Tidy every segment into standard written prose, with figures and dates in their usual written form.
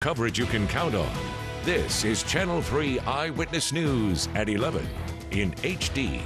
Coverage you can count on. This is Channel 3 Eyewitness News at 11 in HD.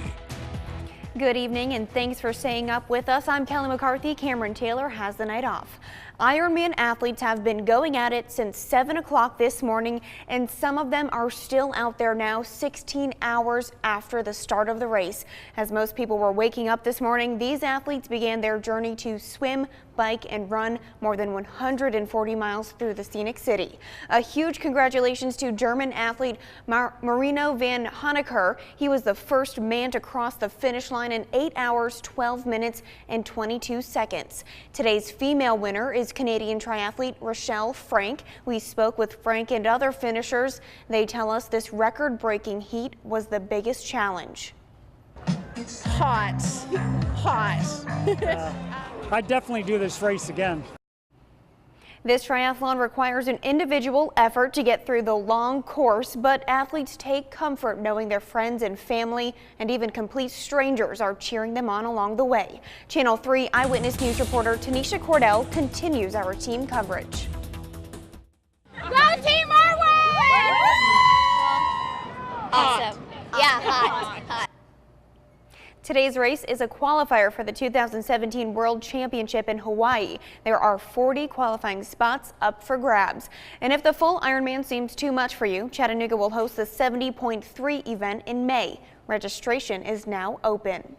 Good evening and thanks for staying up with us. I'm Kelly McCarthy. Cameron Taylor has the night off. Ironman athletes have been going at it since 7 o'clock this morning, and some of them are still out there now 16 hours after the start of the race. As most people were waking up this morning, these athletes began their journey to swim, bike and run more than 140 miles through the scenic city. A huge congratulations to German athlete Marino van Honecker. He was the first man to cross the finish line in 8 hours, 12 minutes and 22 seconds. Today's female winner is Canadian triathlete Rochelle Frank. We spoke with Frank and other finishers. They tell us this record-breaking heat was the biggest challenge. Hot. I'd definitely do this race again. This triathlon requires an individual effort to get through the long course, but athletes take comfort knowing their friends and family and even complete strangers are cheering them on along the way. Channel 3 Eyewitness News reporter Tanisha Cordell continues our team coverage. Go Team Arwen! Awesome. Yeah, hot. Today's race is a qualifier for the 2017 World Championship in Hawaii. There are 40 qualifying spots up for grabs. And if the full Ironman seems too much for you, Chattanooga will host the 70.3 event in May. Registration is now open.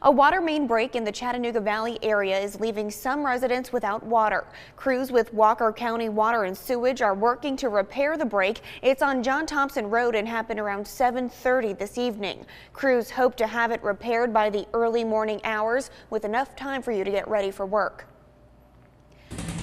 A water main break in the Chattanooga Valley area is leaving some residents without water. Crews with Walker County Water and Sewage are working to repair the break. It's on John Thompson Road and happened around 7:30 this evening. Crews hope to have it repaired by the early morning hours with enough time for you to get ready for work.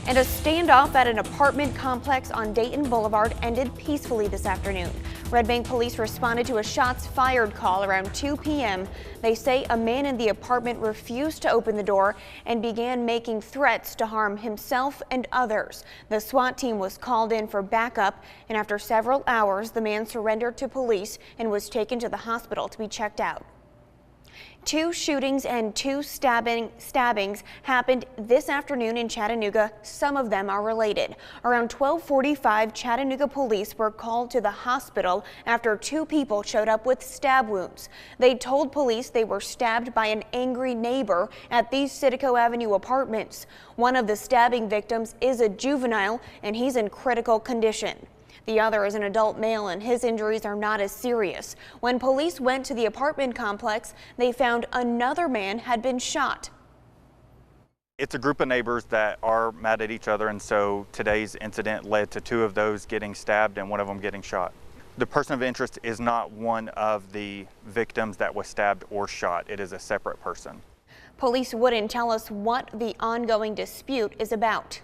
And a standoff at an apartment complex on Dayton Boulevard ended peacefully this afternoon. Red Bank police responded to a shots fired call around 2 p.m. They say a man in the apartment refused to open the door and began making threats to harm himself and others. The SWAT team was called in for backup, and after several hours, the man surrendered to police and was taken to the hospital to be checked out. 2 shootings and 2 stabbings happened this afternoon in Chattanooga. Some of them are related. Around 12:45, Chattanooga police were called to the hospital after 2 people showed up with stab wounds. They told police they were stabbed by an angry neighbor at these Citico Avenue apartments. One of the stabbing victims is a juvenile and he's in critical condition. The other is an adult male and his injuries are not as serious. When police went to the apartment complex, they found another man had been shot. It's a group of neighbors that are mad at each other, and so today's incident led to 2 of those getting stabbed and one of them getting shot. The person of interest is not one of the victims that was stabbed or shot. It is a separate person. Police wouldn't tell us what the ongoing dispute is about.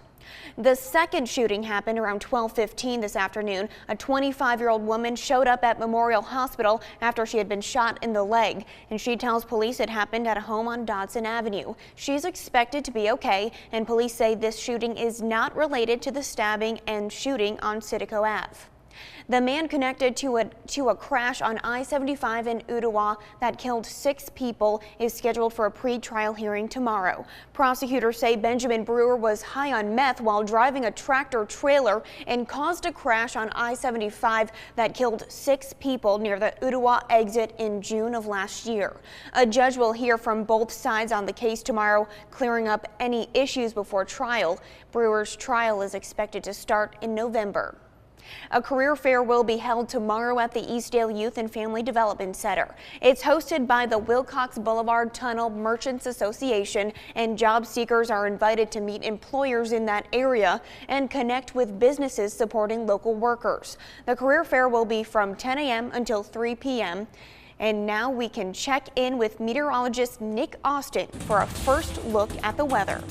The second shooting happened around 12:15 this afternoon. A 25-year-old woman showed up at Memorial Hospital after she had been shot in the leg, and she tells police it happened at a home on Dodson Avenue. She's expected to be okay, and police say this shooting is not related to the stabbing and shooting on Citico Ave. The man connected to a crash on I-75 in Ottawa that killed 6 people is scheduled for a pre-trial hearing tomorrow. Prosecutors say Benjamin Brewer was high on meth while driving a tractor trailer and caused a crash on I-75 that killed 6 people near the Ottawa exit in June of last year. A judge will hear from both sides on the case tomorrow, clearing up any issues before trial. Brewer's trial is expected to start in November. A career fair will be held tomorrow at the Eastdale Youth and Family Development Center. It's hosted by the Wilcox Boulevard Tunnel Merchants Association, and job seekers are invited to meet employers in that area and connect with businesses supporting local workers. The career fair will be from 10 a.m. until 3 p.m. And now we can check in with meteorologist Nick Austin for a first look at the weather.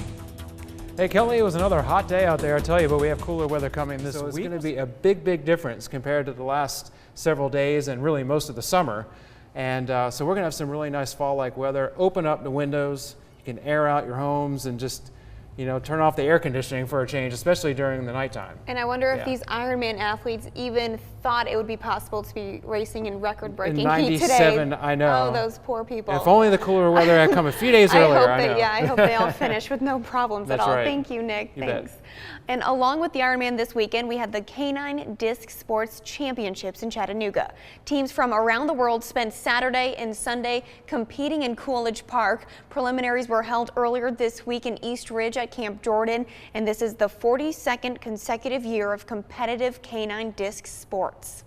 Hey Kelly, it was another hot day out there, I tell you, but we have cooler weather coming this week. So it's going to be a big difference compared to the last several days and really most of the summer. And so we're going to have some really nice fall-like weather. Open up the windows, you can air out your homes and just, you know, turn off the air conditioning for a change, especially during the nighttime. And I wonder if these Ironman athletes even thought it would be possible to be racing in record-breaking heat today. 97, I know. Oh, those poor people. If only the cooler weather had come a few days earlier. I hope they all finish with no problems at all. Right. Thank you, Nick. You Thanks. bet. And along with the Ironman this weekend, we had the Canine Disc Sports Championships in Chattanooga. Teams from around the world spent Saturday and Sunday competing in Coolidge Park. Preliminaries were held earlier this week in East Ridge at Camp Jordan, and this is the 42nd consecutive year of competitive canine disc sports.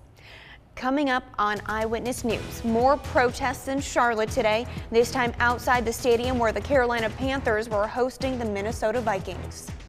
Coming up on Eyewitness News, more protests in Charlotte today, this time outside the stadium where the Carolina Panthers were hosting the Minnesota Vikings.